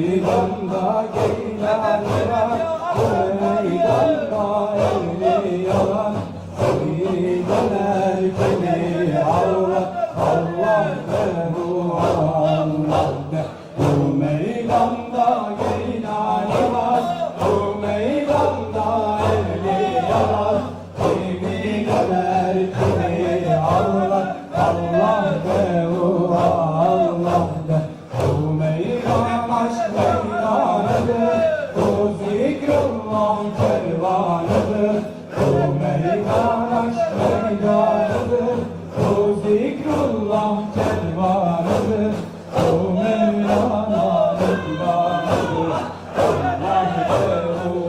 meydanda geyler var, meydanda eriyor. Döner beni Allah, Allah de bu Allah de. Bu meydanda geyler var, bu meydanda eriyor. Kimi döner kimi Allah, Allah de bu Allah de. Bu meydan aşk meydanıdır, bu zikrullah kervanıdır. Bu meydan aşk meydanıdır, bu zikrullah kervanıdır. Bu Mevlana meydanıdır, Allah de bu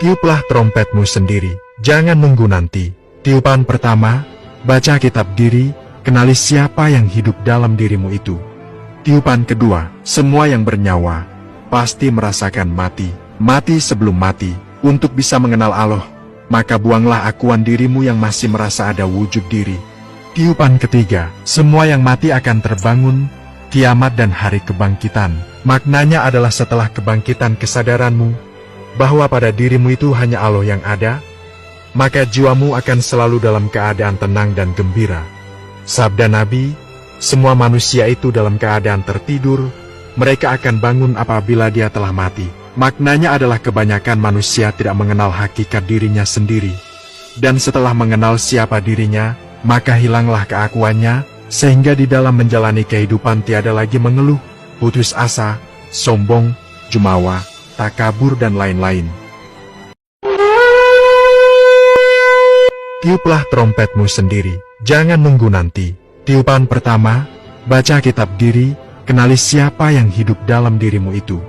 Tiuplah trompetmu sendiri, jangan nunggu nanti. Tiupan pertama, baca kitab diri, kenali siapa yang hidup dalam dirimu itu. Tiupan kedua, semua yang bernyawa, pasti merasakan mati. Mati sebelum mati, untuk bisa mengenal Allah, maka buanglah akuan dirimu yang masih merasa ada wujud diri. Tiupan ketiga, semua yang mati akan terbangun, kiamat dan hari kebangkitan. Maknanya adalah setelah kebangkitan kesadaranmu, bahwa pada dirimu itu hanya Allah yang ada, maka jiwamu akan selalu dalam keadaan tenang dan gembira. Sabda Nabi, semua manusia itu dalam keadaan tertidur, mereka akan bangun apabila dia telah mati. Maknanya adalah kebanyakan manusia tidak mengenal hakikat dirinya sendiri. Dan setelah mengenal siapa dirinya, maka hilanglah keakuannya, sehingga di dalam menjalani kehidupan tiada lagi mengeluh, putus asa, sombong, jumawa, takabur dan lain-lain. Tiuplah trompetmu sendiri, jangan nunggu nanti. Tiupan pertama, baca kitab diri, kenali siapa yang hidup dalam dirimu itu.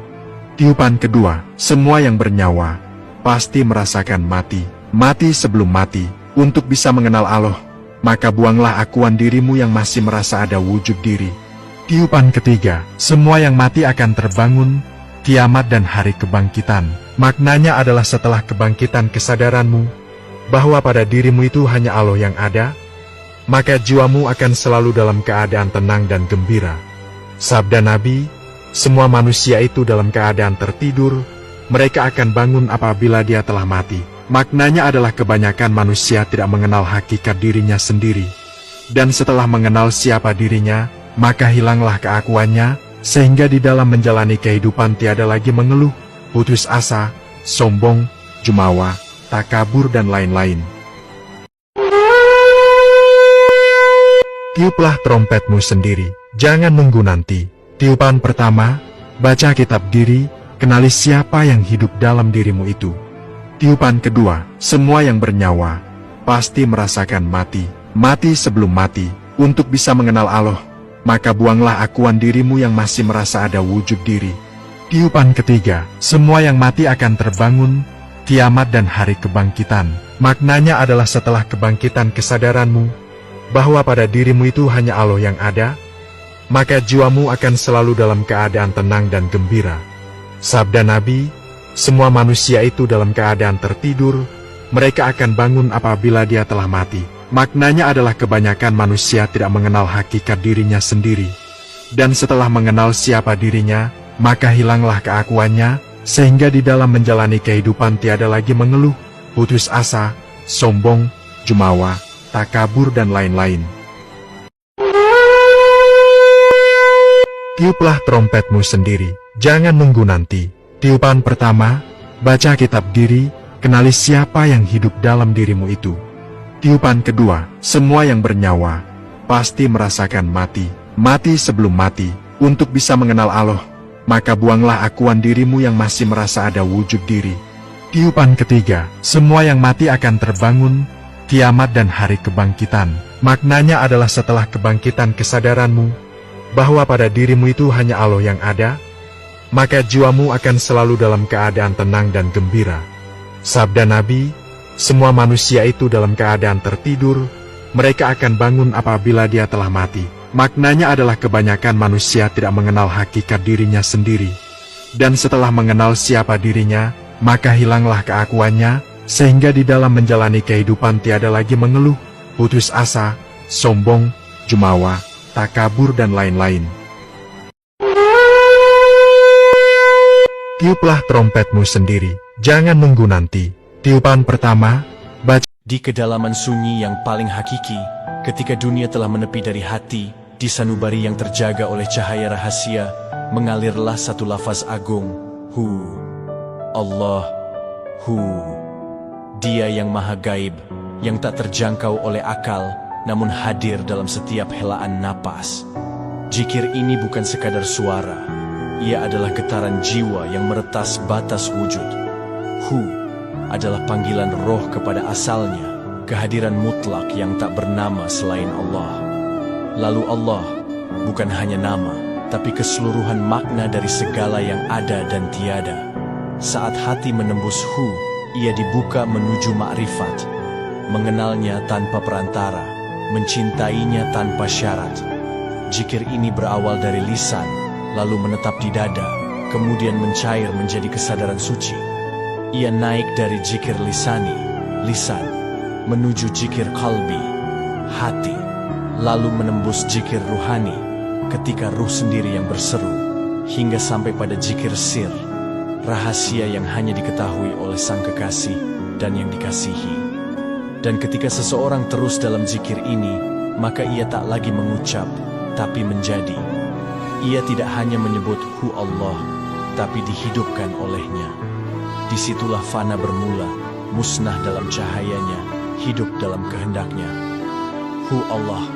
Tiupan kedua, semua yang bernyawa, pasti merasakan mati. Mati sebelum mati, untuk bisa mengenal Allah, maka buanglah akuan dirimu yang masih merasa ada wujud diri. Tiupan ketiga, semua yang mati akan terbangun, kiamat dan hari kebangkitan. Maknanya adalah setelah kebangkitan kesadaranmu, bahwa pada dirimu itu hanya Allah yang ada, maka jiwamu akan selalu dalam keadaan tenang dan gembira. Sabda Nabi, semua manusia itu dalam keadaan tertidur, mereka akan bangun apabila dia telah mati. Maknanya adalah kebanyakan manusia tidak mengenal hakikat dirinya sendiri. Dan setelah mengenal siapa dirinya, maka hilanglah keakuannya, sehingga di dalam menjalani kehidupan tiada lagi mengeluh, putus asa, sombong, jumawa, takabur dan lain-lain. Tiuplah trompetmu sendiri, jangan nunggu nanti. Tiupan pertama, baca kitab diri, kenali siapa yang hidup dalam dirimu itu. Tiupan kedua, semua yang bernyawa pasti merasakan mati. Mati sebelum mati, untuk bisa mengenal Allah, maka buanglah akuan dirimu yang masih merasa ada wujud diri. Tiupan ketiga, semua yang mati akan terbangun, kiamat dan hari kebangkitan. Maknanya adalah setelah kebangkitan kesadaranmu, bahwa pada dirimu itu hanya Allah yang ada, maka jiwamu akan selalu dalam keadaan tenang dan gembira. Sabda Nabi, semua manusia itu dalam keadaan tertidur, mereka akan bangun apabila dia telah mati. Maknanya adalah kebanyakan manusia tidak mengenal hakikat dirinya sendiri. Dan setelah mengenal siapa dirinya, maka hilanglah keakuannya, sehingga di dalam menjalani kehidupan tiada lagi mengeluh, putus asa, sombong, jumawa, takabur dan lain-lain. Tiuplah trompetmu sendiri, jangan nunggu nanti. Tiupan pertama, baca kitab diri, kenali siapa yang hidup dalam dirimu itu. Tiupan kedua, semua yang bernyawa pasti merasakan mati. Mati sebelum mati, untuk bisa mengenal Allah, maka buanglah akuan dirimu yang masih merasa ada wujud diri. Tiupan ketiga, semua yang mati akan terbangun, kiamat dan hari kebangkitan. Maknanya adalah setelah kebangkitan kesadaranmu, bahwa pada dirimu itu hanya Allah yang ada, maka jiwamu akan selalu dalam keadaan tenang dan gembira. Sabda Nabi, semua manusia itu dalam keadaan tertidur, mereka akan bangun apabila dia telah mati. Maknanya adalah kebanyakan manusia tidak mengenal hakikat dirinya sendiri. Dan setelah mengenal siapa dirinya, maka hilanglah keakuannya, sehingga di dalam menjalani kehidupan tiada lagi mengeluh, putus asa, sombong, jumawa, takabur dan lain-lain. Tiuplah trompetmu sendiri, jangan nunggu nanti. Tiupan pertama, baca. Di kedalaman sunyi yang paling hakiki, ketika dunia telah menepi dari hati, di sanubari yang terjaga oleh cahaya rahasia, mengalirlah satu lafaz agung, Hu. Allah, Hu. Dia yang maha gaib, yang tak terjangkau oleh akal, namun hadir dalam setiap helaan napas. Zikir ini bukan sekadar suara. Ia adalah getaran jiwa yang meretas batas wujud. Hu adalah panggilan roh kepada asalnya, kehadiran mutlak yang tak bernama selain Allah. Lalu Allah bukan hanya nama, tapi keseluruhan makna dari segala yang ada dan tiada. Saat hati menembus Hu, ia dibuka menuju makrifat, mengenalnya tanpa perantara, mencintainya tanpa syarat. Zikir ini berawal dari lisan, lalu menetap di dada, kemudian mencair menjadi kesadaran suci. Ia naik dari zikir lisani, lisan, menuju zikir kalbi, hati, lalu menembus zikir ruhani, ketika ruh sendiri yang berseru, hingga sampai pada zikir sir, rahasia yang hanya diketahui oleh sang kekasih dan yang dikasihi. Dan ketika seseorang terus dalam zikir ini, maka ia tak lagi mengucap, tapi menjadi. Ia tidak hanya menyebut Hu Allah, tapi dihidupkan olehnya. Disitulah fana bermula, musnah dalam cahayanya, hidup dalam kehendaknya. Hu Allah,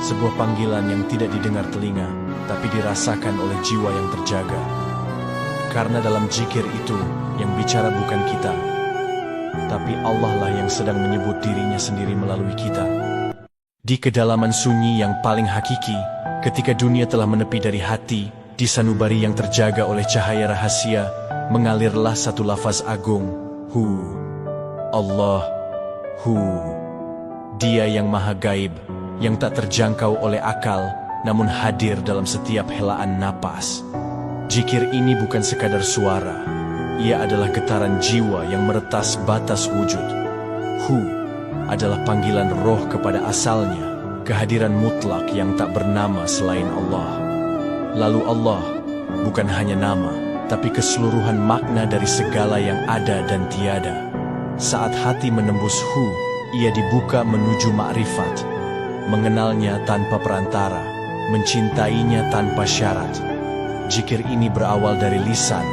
sebuah panggilan yang tidak didengar telinga, tapi dirasakan oleh jiwa yang terjaga. Karena dalam zikir itu, yang bicara bukan kita, tapi Allah lah yang sedang menyebut dirinya sendiri melalui kita. Di kedalaman sunyi yang paling hakiki, ketika dunia telah menepi dari hati, di sanubari yang terjaga oleh cahaya rahasia, mengalirlah satu lafaz agung, Hu. Allah. Hu. Dia yang maha gaib, yang tak terjangkau oleh akal, namun hadir dalam setiap helaan napas. Zikir ini bukan sekadar suara, ia adalah getaran jiwa yang meretas batas wujud. Hu adalah panggilan roh kepada asalnya, kehadiran mutlak yang tak bernama selain Allah. Lalu Allah bukan hanya nama, tapi keseluruhan makna dari segala yang ada dan tiada. Saat hati menembus Hu, ia dibuka menuju ma'rifat, mengenalnya tanpa perantara, mencintainya tanpa syarat. Zikir ini berawal dari lisan,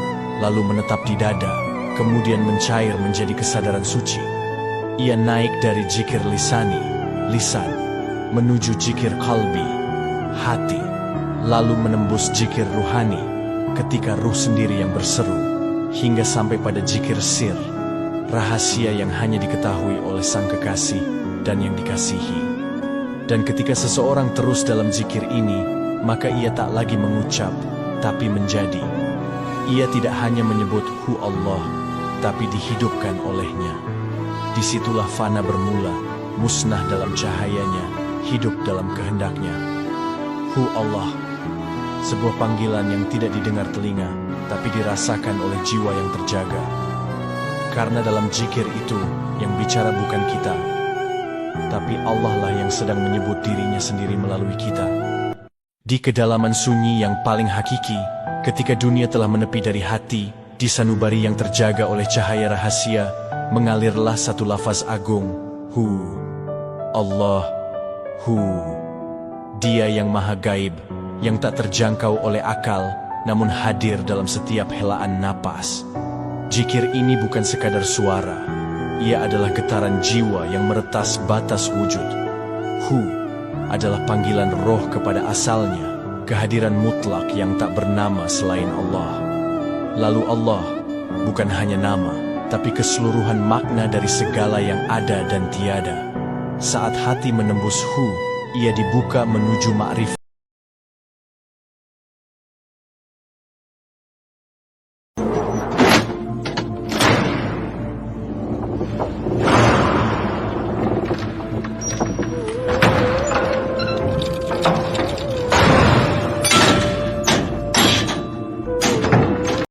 lalu menetap di dada, kemudian mencair menjadi kesadaran suci. Ia naik dari zikir lisani, lisan, menuju zikir qalbi, hati, lalu menembus zikir ruhani, ketika ruh sendiri yang berseru, hingga sampai pada zikir sir, rahasia yang hanya diketahui oleh sang kekasih dan yang dikasihi. Dan ketika seseorang terus dalam zikir ini, maka ia tak lagi mengucap, tapi menjadi. Ia tidak hanya menyebut Hu Allah, tapi dihidupkan olehnya. Disitulah fana bermula, musnah dalam cahayanya, hidup dalam kehendaknya. Hu Allah, sebuah panggilan yang tidak didengar telinga, tapi dirasakan oleh jiwa yang terjaga. Karena dalam zikir itu, yang bicara bukan kita, tapi Allah lah yang sedang menyebut dirinya sendiri melalui kita. Di kedalaman sunyi yang paling hakiki, ketika dunia telah menepi dari hati, di sanubari yang terjaga oleh cahaya rahasia, mengalirlah satu lafaz agung, Hu. Allah. Hu. Dia yang maha gaib, yang tak terjangkau oleh akal, namun hadir dalam setiap helaan napas. Zikir ini bukan sekadar suara, ia adalah getaran jiwa yang meretas batas wujud. Hu adalah panggilan roh kepada asalnya, kehadiran mutlak yang tak bernama selain Allah. Lalu Allah bukan hanya nama, tapi keseluruhan makna dari segala yang ada dan tiada. Saat hati menembus Hu, ia dibuka menuju ma'rifat.